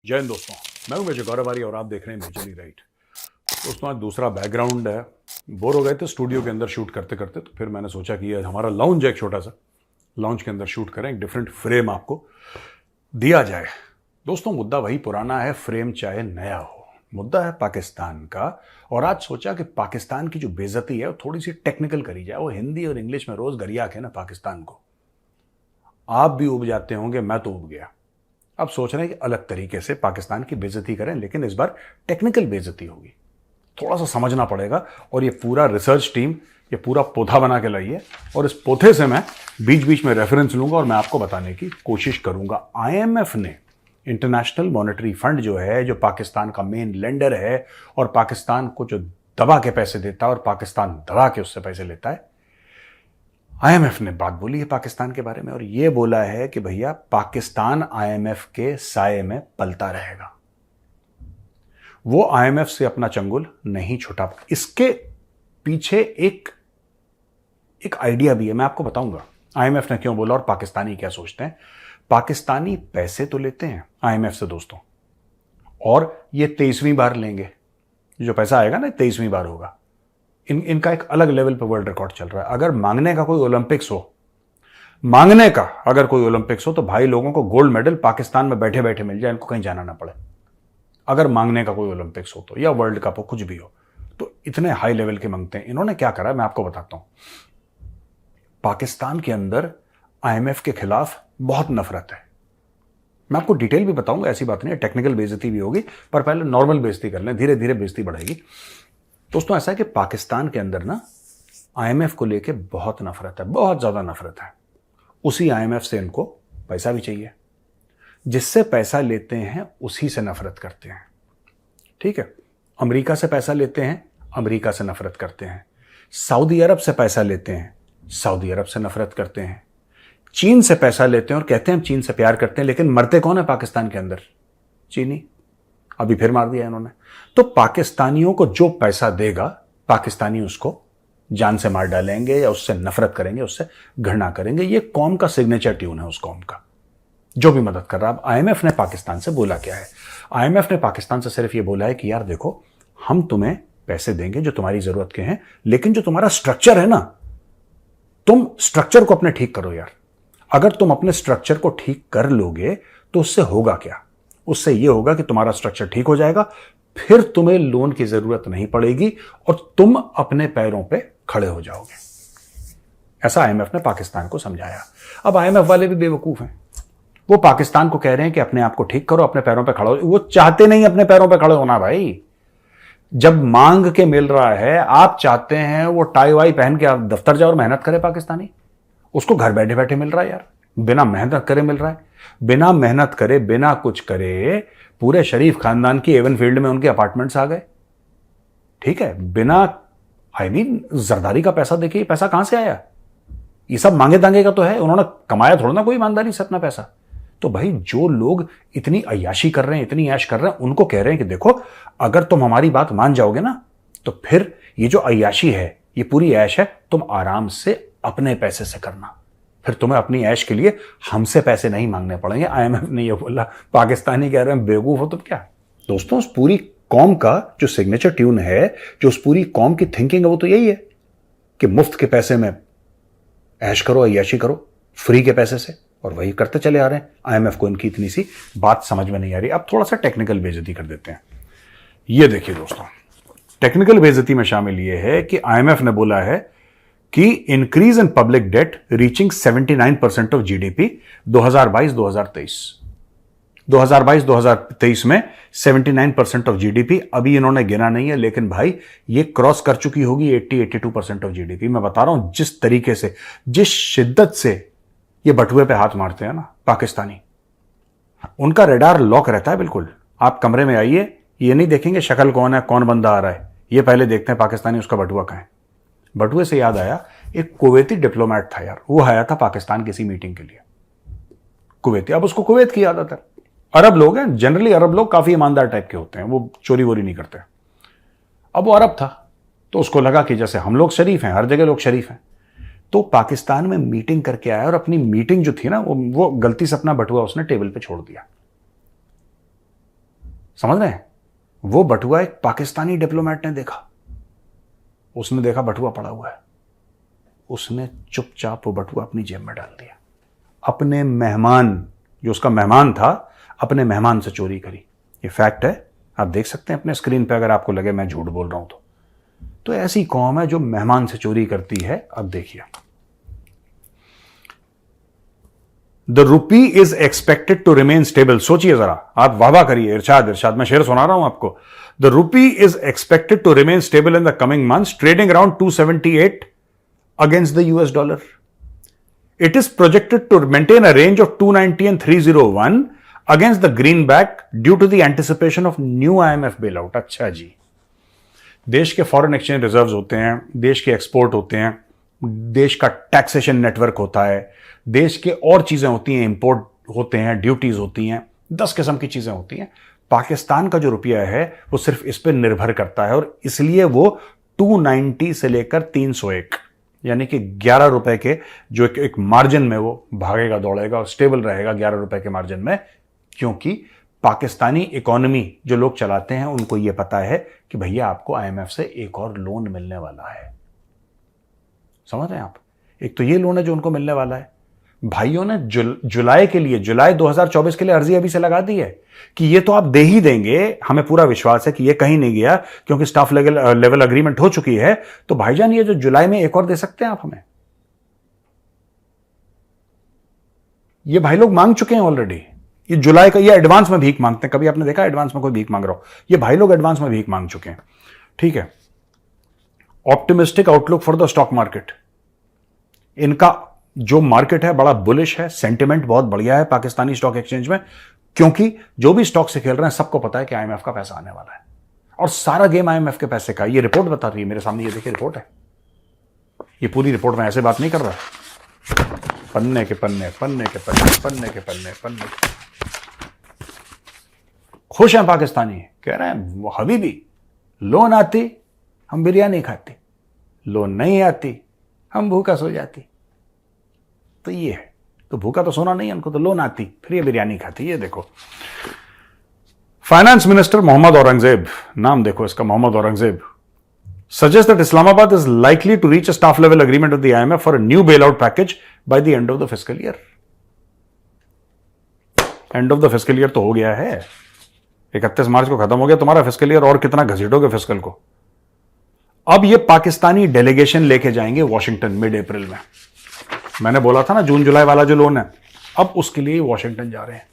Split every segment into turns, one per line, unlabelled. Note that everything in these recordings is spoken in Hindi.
जय हिंद दोस्तों, मैं हूं मेजर गौरवारी और आप देख रहे हैं मेजरली राइट। दोस्तों आज दूसरा बैकग्राउंड है। बोर हो गए थे स्टूडियो के अंदर शूट करते करते, तो फिर मैंने सोचा कि ये हमारा लाउंज है, एक छोटा सा लाउंज के अंदर शूट करें, एक डिफरेंट फ्रेम आपको दिया जाए। दोस्तों मुद्दा वही पुराना है, फ्रेम चाहे नया हो। मुद्दा है पाकिस्तान का, और आज सोचा कि पाकिस्तान की जो बेइज्जती है वो थोड़ी सी टेक्निकल करी जाए। वो हिंदी और इंग्लिश में रोज गरिया के ना पाकिस्तान को, आप भी उब जाते होंगे, मैं तो उब गया। अब सोच रहे हैं कि अलग तरीके से पाकिस्तान की बेइज्जती करें, लेकिन इस बार टेक्निकल बेइज्जती होगी। थोड़ा सा समझना पड़ेगा, और ये पूरा रिसर्च टीम ये पूरा पौधा बना के लाई है, और इस पौधे से मैं बीच बीच में रेफरेंस लूंगा और मैं आपको बताने की कोशिश करूंगा। आईएमएफ ने, इंटरनेशनल मॉनेटरी फंड जो है, जो पाकिस्तान का मेन लेंडर है और पाकिस्तान को जो दबा के पैसे देता है और पाकिस्तान दबा के उससे पैसे लेता है, आईएमएफ ने बात बोली है पाकिस्तान के बारे में, और यह बोला है कि भैया पाकिस्तान आईएमएफ के साये में पलता रहेगा। वो आईएमएफ से अपना चंगुल नहीं छुटा। इसके पीछे एक आइडिया भी है, मैं आपको बताऊंगा आईएमएफ ने क्यों बोला और पाकिस्तानी क्या सोचते हैं। पाकिस्तानी पैसे तो लेते हैं आईएमएफ से दोस्तों, और ये 23वीं बार लेंगे। जो पैसा आएगा ना 23वीं बार होगा। इनका एक अलग लेवल पर वर्ल्ड रिकॉर्ड चल रहा है। अगर मांगने का कोई ओलंपिक्स हो, मांगने का अगर कोई ओलंपिक्स हो, तो भाई लोगों को गोल्ड मेडल पाकिस्तान में बैठे बैठे मिल जाए, इनको कहीं जाना ना पड़े। अगर मांगने का कोई ओलंपिक्स हो तो, या वर्ल्ड कप हो, कुछ भी हो, तो इतने हाई लेवल के मांगते हैं। इन्होंने क्या करा मैं आपको बताता हूं। पाकिस्तान के अंदर आईएमएफ के खिलाफ बहुत नफरत है। मैं आपको डिटेल भी बताऊंगा, ऐसी बात नहीं है, टेक्निकल बेइज्जती भी होगी, पर पहले नॉर्मल बेइज्जती कर लें, धीरे धीरे बेइज्जती बढ़ेगी। दोस्तों ऐसा है कि पाकिस्तान के अंदर ना आईएमएफ को लेके बहुत नफरत है, बहुत ज्यादा नफरत है। उसी आईएमएफ से इनको पैसा भी चाहिए, जिससे पैसा लेते हैं उसी से नफरत करते हैं। ठीक है, अमेरिका से पैसा लेते हैं, अमेरिका से नफरत करते हैं। सऊदी अरब से पैसा लेते हैं, सऊदी अरब से नफरत करते हैं। चीन से पैसा लेते हैं और कहते हैं हम चीन से प्यार करते हैं, लेकिन मरते कौन है पाकिस्तान के अंदर? चीनी। अभी फिर मार दिया इन्होंने। तो पाकिस्तानियों को जो पैसा देगा, पाकिस्तानी उसको जान से मार डालेंगे, या उससे नफरत करेंगे, उससे घृणा करेंगे। ये कौम का सिग्नेचर ट्यून है उस कौम का, जो भी मदद कर रहा है। अब आईएमएफ ने पाकिस्तान से बोला क्या है? आईएमएफ ने पाकिस्तान से सिर्फ ये बोला है कि यार देखो, हम तुम्हें पैसे देंगे जो तुम्हारी जरूरत के हैं, लेकिन जो तुम्हारा स्ट्रक्चर है ना, तुम स्ट्रक्चर को अपने ठीक करो यार। अगर तुम अपने स्ट्रक्चर को ठीक कर लोगे तो उससे होगा क्या? उससे यह होगा कि तुम्हारा स्ट्रक्चर ठीक हो जाएगा, फिर तुम्हें लोन की जरूरत नहीं पड़ेगी और तुम अपने पैरों पे खड़े हो जाओगे। ऐसा आईएमएफ ने पाकिस्तान को समझाया। अब आईएमएफ वाले भी बेवकूफ हैं। वो पाकिस्तान को कह रहे हैं कि अपने आप को ठीक करो, अपने पैरों पे खड़े हो। वो चाहते नहीं अपने पैरों पे खड़े होना भाई। जब मांग के मिल रहा है, आप चाहते हैं वो टाई वाई पहन के आप दफ्तर जाओ और मेहनत करे पाकिस्तानी। उसको घर बैठे बैठे मिल रहा है यार, बिना मेहनत करे मिल रहा है। बिना मेहनत करे, बिना कुछ करे, पूरे शरीफ खानदान की एवन फील्ड में उनके अपार्टमेंट्स आ गए। ठीक है, बिना जरदारी का पैसा। देखिए पैसा कहां से आया? ये सब मांगे दांगे का तो है, उन्होंने कमाया थोड़ा ना कोई ईमानदारी से अपना पैसा। तो भाई जो लोग इतनी अय्याशी कर रहे हैं, इतनी ऐश कर रहे हैं, उनको कह रहे हैं कि देखो, अगर तुम हमारी बात मान जाओगे ना, तो फिर ये जो अय्याशी है, ये पूरी ऐश है, तुम आराम से अपने पैसे से करना। फिर तुम्हें अपनी ऐश के लिए हमसे पैसे नहीं मांगने पड़ेंगे। आईएमएफ ने ये बोला। पाकिस्तानी कह रहे हैं बेवकूफ हो तुम क्या? दोस्तों उस पूरी कौम का जो सिग्नेचर ट्यून है, जो उस पूरी कौम की थिंकिंग है, वो तो यही है कि मुफ्त के पैसे में ऐश करो, अय्याशी करो, फ्री के पैसे से, और वही करते चले आ रहे हैं। आईएमएफ को इनकी इतनी सी बात समझ में नहीं आ रही। अब थोड़ा सा टेक्निकल बेइज्जती कर देते हैं। ये देखिए दोस्तों, टेक्निकल बेइज्जती में शामिल ये है कि आईएमएफ ने बोला है कि increase in public debt reaching 79% of GDP 2022-2023। 2022-2023 में 79% ऑफ जीडीपी, अभी इन्होंने गिना नहीं है, लेकिन भाई ये क्रॉस कर चुकी होगी 80-82% ऑफ जीडीपी। मैं बता रहा हूं जिस तरीके से, जिस शिद्दत से ये बटुए पे हाथ मारते हैं ना पाकिस्तानी, उनका रेडार लॉक रहता है बिल्कुल। आप कमरे में आइए, ये नहीं देखेंगे शक्ल कौन है, कौन बंदा आ रहा है, ये पहले देखते हैं पाकिस्तानी उसका बटुआ कहां है। बटुए से याद आया, एक कुवैती डिप्लोमेट था यार, वो आया था पाकिस्तान किसी मीटिंग के लिए। कुवैती, अब उसको कुवैत की आदत है। अरब लोग हैं, जनरली अरब लोग काफी ईमानदार टाइप के होते हैं, वो चोरी वोरी नहीं करते। अब वो अरब था, तो उसको लगा कि जैसे हम लोग शरीफ हैं, हर जगह लोग शरीफ हैं, तो पाकिस्तान में मीटिंग करके आया और अपनी मीटिंग जो थी ना, वो गलती से अपना बटुआ उसने टेबल पे छोड़ दिया। समझ रहे हैं? वो बटुआ एक पाकिस्तानी डिप्लोमेट ने देखा, उसने देखा बटुआ पड़ा हुआ है, उसने चुपचाप वो बटुआ अपनी जेब में डाल दिया। अपने मेहमान, जो उसका मेहमान था, अपने मेहमान से चोरी करी। ये फैक्ट है, आप देख सकते हैं अपने स्क्रीन पे, अगर आपको लगे मैं झूठ बोल रहा हूं तो ऐसी कौम है जो मेहमान से चोरी करती है। अब देखिए, the rupee is expected to remain stable. सोचिए जरा, आप वाह वाह करिए, इरशाद मैं शेर सुना रहा हूं आपको। The rupee is expected to remain stable in the coming months, trading around 278 against the US dollar. It is projected to maintain a range of 290 and 301 against the greenback due to the anticipation of new IMF bailout। अच्छा जी, देश के फॉरेन एक्सचेंज रिजर्व्स होते हैं, देश के एक्सपोर्ट होते हैं, देश का टैक्सेशन नेटवर्क होता है, देश के और चीजें होती हैं, इंपोर्ट होते हैं, ड्यूटीज होती हैं, 10 किस्म की चीजें होती हैं। पाकिस्तान का जो रुपया है वो सिर्फ इस पर निर्भर करता है और इसलिए वो 290 से लेकर 301 यानी कि 11 रुपए के जो एक मार्जिन में वो भागेगा दौड़ेगा और स्टेबल रहेगा 11 रुपए के मार्जिन में, क्योंकि पाकिस्तानी इकोनॉमी जो लोग चलाते हैं उनको ये पता है कि भैया आपको आईएमएफ से एक और लोन मिलने वाला है। समझ रहे हैं आप? एक तो ये लोन है जो उनको मिलने वाला है। भाइयों ने जुलाई के लिए, जुलाई 2024 के लिए अर्जी अभी से लगा दी है कि ये तो आप दे ही देंगे, हमें पूरा विश्वास है कि ये कहीं नहीं गया क्योंकि स्टाफ लेवल अग्रीमेंट हो चुकी है। तो भाईजान ये जो जुलाई में एक और दे सकते हैं आप हमें? ये भाई लोग मांग चुके हैं ऑलरेडी। ये जुलाई का, ये एडवांस में भीख मांगते हैं। कभी आपने देखा एडवांस में कोई भीख मांग रहा हो? ये भाई लोग एडवांस में भीख मांग चुके हैं। ठीक है, optimistic outlook for the stock market. इनका जो मार्केट है बड़ा बुलिश है, सेंटिमेंट बहुत बढ़िया है पाकिस्तानी स्टॉक एक्सचेंज में, क्योंकि जो भी स्टॉक से खेल रहे हैं सबको पता है कि आईएमएफ का पैसा आने वाला है और सारा गेम आईएमएफ के पैसे का। ये रिपोर्ट बता रही है मेरे सामने, ये देखिए रिपोर्ट है, ये पूरी रिपोर्ट में ऐसे बात नहीं कर रहा, पन्ने के पन्ने, पन्ने के पन्ने, पन्ने के पन्ने, पन्ने। खुश हैं पाकिस्तानी, कह रहे हैं हबीबी लोन आती हम बिरयानी खाती, लोन नहीं आती हम भूखा सो जाती। तो ये है, तो भूखा तो सोना नहीं, उनको तो लोन आती, फिर ये बिरयानी खाती। ये देखो, फाइनेंस मिनिस्टर मोहम्मद औरंगजेब, नाम देखो इसका, Mohammad Aurangzeb, suggests that Islamabad is likely to reach a staff level agreement with the IMF for a new bailout package by the end of the fiscal year। End of the fiscal year तो हो गया है, 31 मार्च को खत्म हो गया तुम्हारा फिस्कल ईयर, और कितना घसीटोगे फिस्कल को? अब ये पाकिस्तानी डेलीगेशन लेके जाएंगे वॉशिंगटन मिड अप्रैल में। मैंने बोला था ना जून जुलाई वाला जो लोन है, अब उसके लिए वॉशिंगटन जा रहे हैं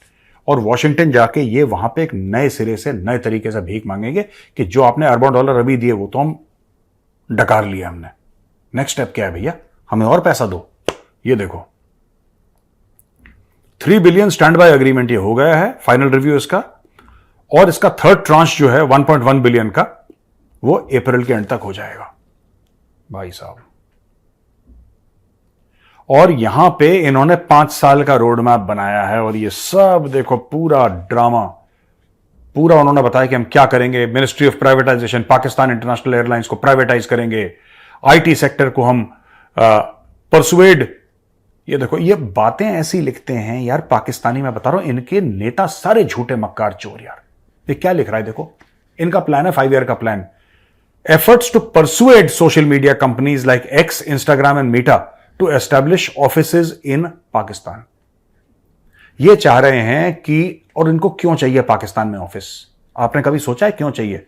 और वॉशिंगटन जाके ये वहां पे एक नए सिरे से, नए तरीके से भीख मांगेंगे कि जो आपने अरबों डॉलर अभी दिए वो तो हम डकार लिया हमने, नेक्स्ट स्टेप क्या है भैया, हमें और पैसा दो। ये देखो 3 बिलियन स्टैंड बाय एग्रीमेंट ये हो गया है, फाइनल रिव्यू इसका, और इसका थर्ड ट्रांच जो है 1.1 बिलियन का वो अप्रैल के एंड तक हो जाएगा भाई साहब। और यहां पे इन्होंने 5 साल का रोड मैप बनाया है और ये सब देखो पूरा ड्रामा, पूरा उन्होंने बताया कि हम क्या करेंगे। Ministry of privatisation, Pakistan international airlines को प्राइवेटाइज करेंगे, आईटी सेक्टर को हम परसुएड। ये देखो ये बातें ऐसी लिखते हैं यार पाकिस्तानी, मैं बता रहा हूं इनके नेता सारे झूठे मक्कार चोर यार। ये क्या लिख रहा है देखो, इनका प्लान है 5 ईयर का plan, efforts to persuade social media companies like X, Instagram and Meta to establish offices in Pakistan. ये चाह रहे हैं कि, और इनको क्यों चाहिए पाकिस्तान में ऑफिस, आपने कभी सोचा है क्यों चाहिए?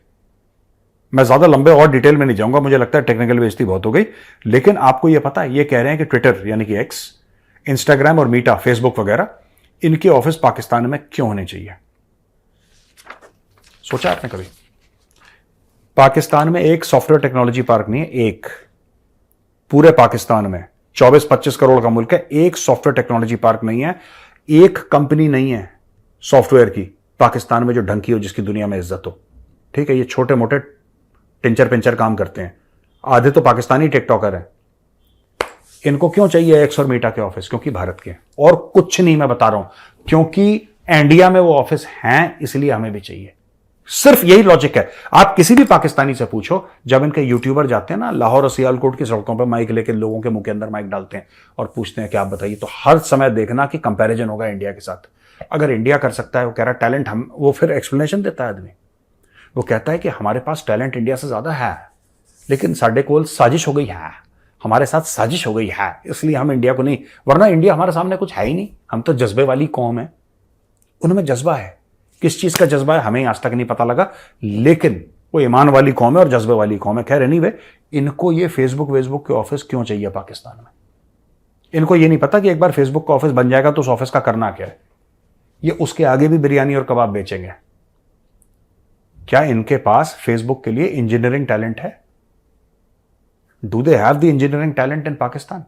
मैं ज्यादा लंबे और डिटेल में नहीं जाऊंगा, मुझे लगता है टेक्निकल बेइज्जती बहुत हो गई, लेकिन आपको यह पता है ये कह रहे हैं कि ट्विटर यानी कि एक्स, इंस्टाग्राम और मीटा, फेसबुक वगैरह, इनके ऑफिस पाकिस्तान में क्यों होने चाहिए? सोचा आपने कभी? पाकिस्तान में एक सॉफ्टवेयर टेक्नोलॉजी पार्क नहीं है, एक पूरे पाकिस्तान में 24-25 करोड़ का मुल्क है, एक सॉफ्टवेयर टेक्नोलॉजी पार्क नहीं है, एक कंपनी नहीं है सॉफ्टवेयर की पाकिस्तान में जो ढंग की हो, जिसकी दुनिया में इज्जत हो। ठीक है, ये छोटे मोटे टिंचर पिंचर काम करते हैं, आधे तो पाकिस्तानी टिकटॉकर हैं। इनको क्यों चाहिए एक्स और मीटा के ऑफिस? क्योंकि भारत के, और कुछ नहीं, मैं बता रहा हूं, क्योंकि इंडिया में वो ऑफिस हैं इसलिए हमें भी चाहिए। सिर्फ यही लॉजिक है। आप किसी भी पाकिस्तानी से पूछो, जब इनके यूट्यूबर जाते हैं ना लाहौर और सियालकोट की सड़कों पर माइक लेके लोगों के मुंह के अंदर माइक डालते हैं और पूछते हैं कि आप बताइए, तो हर समय देखना कि कंपैरिजन होगा इंडिया के साथ। अगर इंडिया कर सकता है, वो कह रहा है टैलेंट हम, वो फिर एक्सप्लेनेशन देता है आदमी। वो कहता है कि हमारे पास टैलेंट इंडिया से ज्यादा है, लेकिन साढ़े कोल साजिश हो गई है, हमारे साथ साजिश हो गई है, इसलिए हम इंडिया को नहीं, वरना इंडिया हमारे सामने कुछ है ही नहीं, हम तो जज्बे वाली कौम है। उनमें जज्बा है, किस चीज का जज्बा है हमें आज तक नहीं पता लगा, लेकिन वो ईमान वाली कौम है और जज्बे वाली कौम है। खैर एनीवे, इनको ये फेसबुक वेसबुक के ऑफिस क्यों चाहिए पाकिस्तान में? इनको ये नहीं पता कि एक बार फेसबुक का ऑफिस बन जाएगा तो उस ऑफिस का करना क्या है। ये उसके आगे भी बिरयानी और कबाब बेचेंगे। क्या इनके पास फेसबुक के लिए इंजीनियरिंग टैलेंट है? Do they have the engineering talent in Pakistan?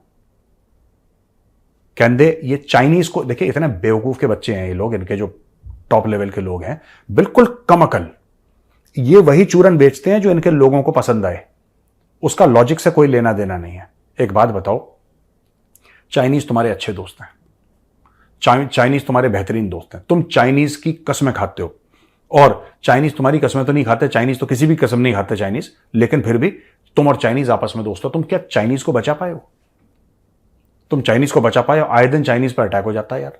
Can they? ये चाइनीज को देखिए, इतने बेवकूफ के बच्चे हैं ये लोग, इनके जो टॉप लेवल के लोग हैं, बिल्कुल कम अकल। ये वही चूरन बेचते हैं जो इनके लोगों को पसंद आए, उसका लॉजिक से कोई लेना देना नहीं है। एक बात बताओ, चाइनीज तुम्हारे अच्छे दोस्त हैं, चाइनीज तुम्हारे बेहतरीन दोस्त हैं, तुम चाइनीज की कसमें खाते हो, और चाइनीज तुम्हारी कसमें तो नहीं खाते, चाइनीज तो किसी भी कसम नहीं खाते चाइनीज, लेकिन फिर भी तुम और चाइनीज आपस में दोस्त हो। तुम क्या चाइनीज को बचा पाए हो? तुम चाइनीज को बचा पाए हो? आए दिन चाइनीज पर अटैक हो जाता है यार।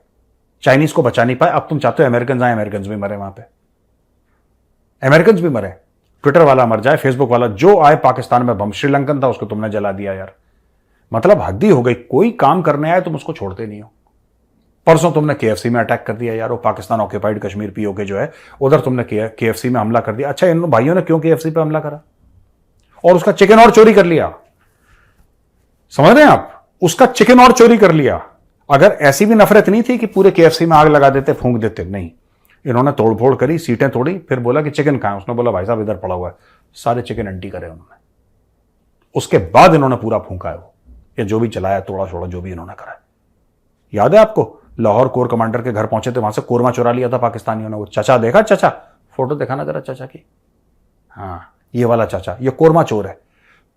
चाइनीज को बचा नहीं पाए, अब तुम चाहते हो अमेरिकन आए, अमेरिकन भी मरे वहां पे, अमेरिकन भी मरे, ट्विटर वाला मर जाए, फेसबुक वाला, जो आए पाकिस्तान में बम, श्रीलंकन था उसको तुमने जला दिया यार। मतलब हद ही हो गई, कोई काम करने आए तुम उसको छोड़ते नहीं हो। परसों तुमने केएफसी में अटैक कर दिया यार, वो पाकिस्तान ऑक्यूपाइड कश्मीर पीओके जो है, उधर तुमने केएफसी में हमला कर दिया। अच्छा, इन भाइयों ने क्यों केएफसी पे हमला करा? और उसका चिकन और चोरी कर लिया। समझ रहे हैं आप? उसका चिकन और चोरी कर लिया। अगर ऐसी भी नफरत नहीं थी कि पूरे केएफसी में आग लगा देते, फूंक देते, नहीं, इन्होंने तोड़फोड़ करी, सीटें तोड़ी, फिर बोला कि चिकन खाएं। उसने बोला भाई साहब इधर पड़ा हुआ है, सारे चिकन अंटी करे उन्होंने। उसके बाद इन्होंने पूरा फूंका है वो, या जो भी चलाया, तोड़ा छोड़ा जो भी इन्होंने करा है। याद है आपको, लाहौर कोर कमांडर के घर पहुंचे थे, वहां से कोरमा चुरा लिया था पाकिस्तानियों ने। वो चाचा देखा, चाचा फोटो दिखाना जरा चाचा की, हाँ ये वाला चाचा, ये कोरमा चोर है।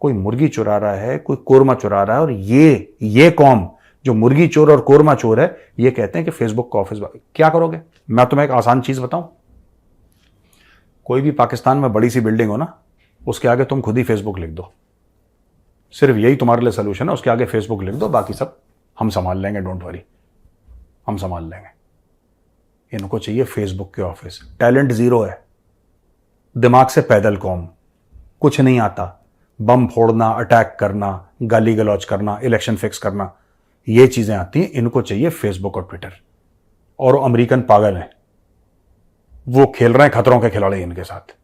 कोई मुर्गी चुरा रहा है, कोई कोरमा चुरा रहा है, और ये कौम जो मुर्गी चोर और कोरमा चोर है, ये कहते हैं कि फेसबुक का ऑफिस। क्या करोगे? मैं तुम्हें एक आसान चीज बताऊं, कोई भी पाकिस्तान में बड़ी सी बिल्डिंग हो ना, उसके आगे तुम खुद ही फेसबुक लिख दो, सिर्फ यही तुम्हारे लिए सोल्यूशन है। उसके आगे फेसबुक लिख दो, बाकी सब हम संभाल लेंगे, डोंट वरी, हम संभाल लेंगे। इनको चाहिए फेसबुक के ऑफिस। टैलेंट जीरो है, दिमाग से पैदल कौम, कुछ नहीं आता। बम फोड़ना, अटैक करना, गाली गलौज करना, इलेक्शन फिक्स करना, ये चीजें आती हैं। इनको चाहिए फेसबुक और ट्विटर। और अमेरिकन पागल हैं, वो खेल रहे हैं खतरों के खिलाड़ी इनके साथ।